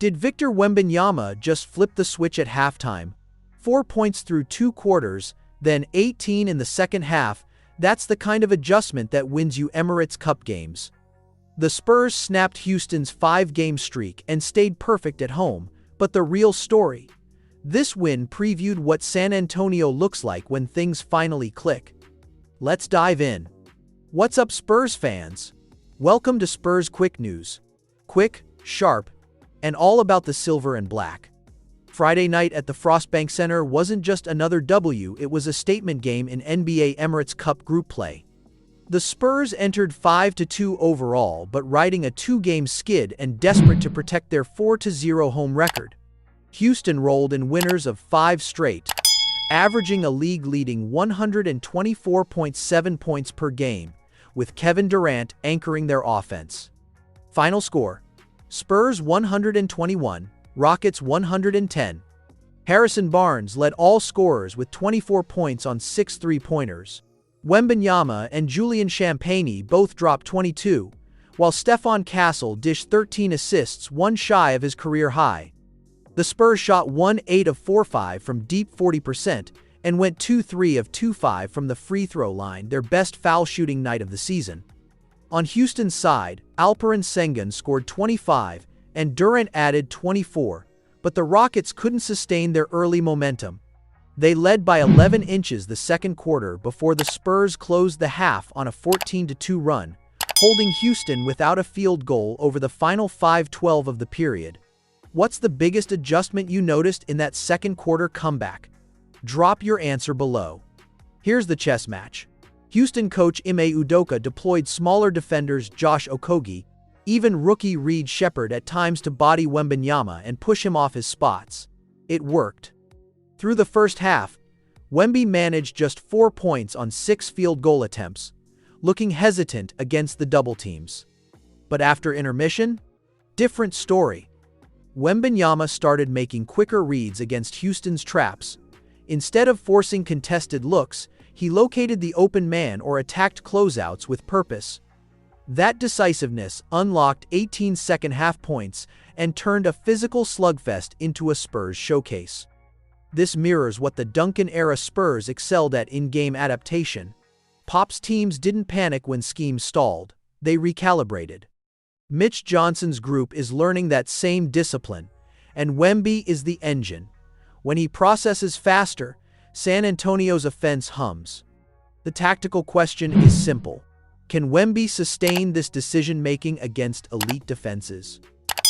Did Victor Wembanyama just flip the switch at halftime? 4 points through 2 quarters, then 18 in the second half. That's the kind of adjustment that wins you Emirates Cup games. The Spurs snapped Houston's 5-game streak and stayed perfect at home, but the real story. This win previewed what San Antonio looks like when things finally click. Let's dive in. What's up, Spurs fans? Welcome to Spurs Quick News. Quick, sharp, and all about the silver and black. Friday night at the Frostbank Center wasn't just another W, it was a statement game in NBA Emirates Cup group play. The Spurs entered 5-2 overall, but riding a 2-game skid and desperate to protect their 4-0 home record. Houston rolled in winners of 5 straight, averaging a league-leading 124.7 points per game, with Kevin Durant anchoring their offense. Final score: Spurs 121, Rockets 110. Harrison Barnes led all scorers with 24 points on 6 3-pointers. Wembanyama and Julian Champagnie both dropped 22, while Stephon Castle dished 13 assists, one shy of his career high. The Spurs shot 1-8 of 4-5 from deep 40% and went 2-3 of 2-5 from the free throw line, their best foul shooting night of the season. On Houston's side, Alperen Sengun scored 25 and Durant added 24, but the Rockets couldn't sustain their early momentum. They led by 11 inches the second quarter before the Spurs closed the half on a 14-2 run, holding Houston without a field goal over the final 5-12 of the period. What's the biggest adjustment you noticed in that second quarter comeback? Drop your answer below. Here's the chess match. Houston coach Ime Udoka deployed smaller defenders Josh Okogie, even rookie Reed Shepherd at times to body Wembanyama and push him off his spots. It worked. Through the first half, Wemby managed just 4 points on 6 field goal attempts, looking hesitant against the double teams. But after intermission, different story. Wembanyama started making quicker reads against Houston's traps. Instead of forcing contested looks, he located the open man or attacked closeouts with purpose. That decisiveness unlocked 18 second-half points and turned a physical slugfest into a Spurs showcase. This mirrors what the Duncan-era Spurs excelled at in-game adaptation. Pop's teams didn't panic when schemes stalled, they recalibrated. Mitch Johnson's group is learning that same discipline, and Wemby is the engine. When he processes faster, San Antonio's offense hums. The tactical question is simple. Can Wemby sustain this decision-making against elite defenses?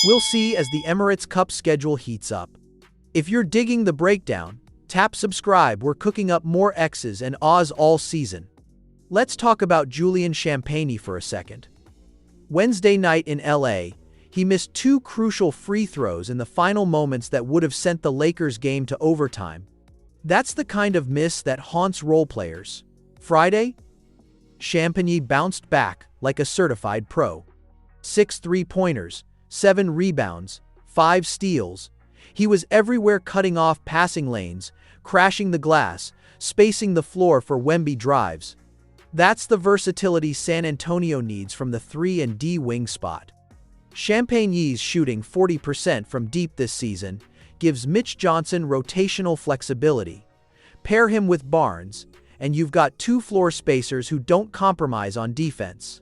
We'll see as the Emirates Cup schedule heats up. If you're digging the breakdown, tap subscribe. We're cooking up more X's and O's all season. Let's talk about Julian Champagnie for a second. Wednesday night in LA, he missed 2 crucial free throws in the final moments that would have sent the Lakers game to overtime. That's the kind of miss that haunts role players. Friday, Champagnie bounced back like a certified pro. 6 3-pointers, 7 rebounds, 5 steals. He was everywhere, cutting off passing lanes, crashing the glass, spacing the floor for Wemby drives. That's the versatility San Antonio needs from the 3 and D wing spot. Champagnie's shooting 40% from deep this season gives Mitch Johnson rotational flexibility. Pair him with Barnes, and you've got 2 floor spacers who don't compromise on defense.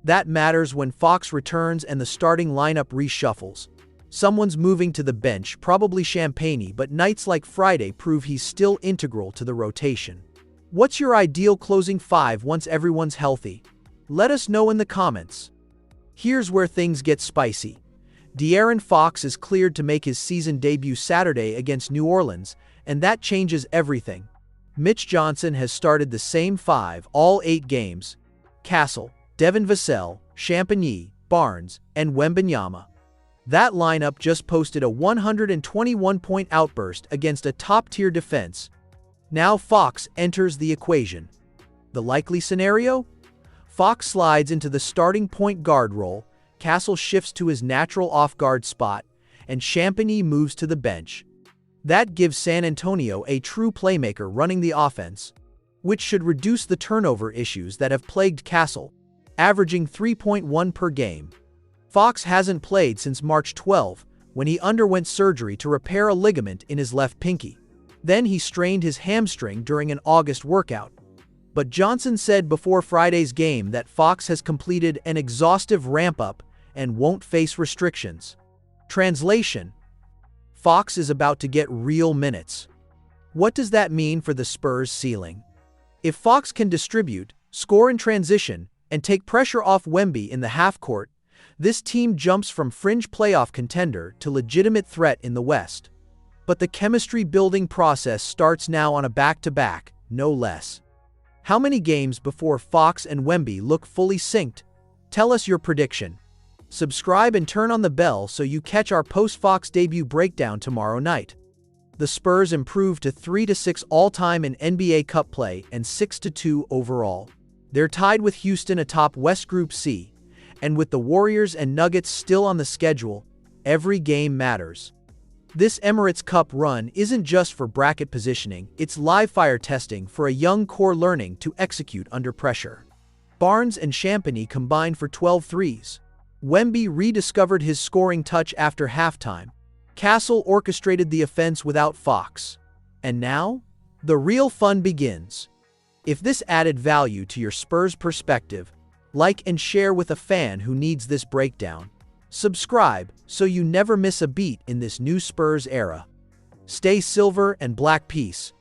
That matters when Fox returns and the starting lineup reshuffles. Someone's moving to the bench, probably Champagnie, but nights like Friday prove he's still integral to the rotation. What's your ideal closing 5 once everyone's healthy? Let us know in the comments. Here's where things get spicy. De'Aaron Fox is cleared to make his season debut Saturday against New Orleans, and that changes everything. Mitch Johnson has started the same 5 all 8 games: Castle, Devin Vassell, Champagnie, Barnes, and Wembanyama. That lineup just posted a 121-point outburst against a top-tier defense. Now Fox enters the equation. The likely scenario? Fox slides into the starting point guard role, Castle shifts to his natural off-guard spot, and Champagnie moves to the bench. That gives San Antonio a true playmaker running the offense, which should reduce the turnover issues that have plagued Castle, averaging 3.1 per game. Fox hasn't played since March 12, when he underwent surgery to repair a ligament in his left pinky. Then he strained his hamstring during an August workout. But Johnson said before Friday's game that Fox has completed an exhaustive ramp-up and won't face restrictions. Translation: Fox is about to get real minutes. What does that mean for the Spurs' ceiling? If Fox can distribute, score in transition, and take pressure off Wemby in the half-court, this team jumps from fringe playoff contender to legitimate threat in the West. But the chemistry-building process starts now on a back-to-back, no less. How many games before Fox and Wemby look fully synced? Tell us your prediction. Subscribe and turn on the bell so you catch our post-Fox debut breakdown tomorrow night. The Spurs improved to 3-6 all-time in NBA Cup play and 6-2 overall. They're tied with Houston atop West Group C, and with the Warriors and Nuggets still on the schedule, every game matters. This Emirates Cup run isn't just for bracket positioning, it's live-fire testing for a young core learning to execute under pressure. Barnes and Champagnie combined for 12 threes. Wemby rediscovered his scoring touch after halftime. Castle orchestrated the offense without Fox. And now, the real fun begins. If this added value to your Spurs perspective, like and share with a fan who needs this breakdown. Subscribe so you never miss a beat in this new Spurs era. Stay silver and black peace.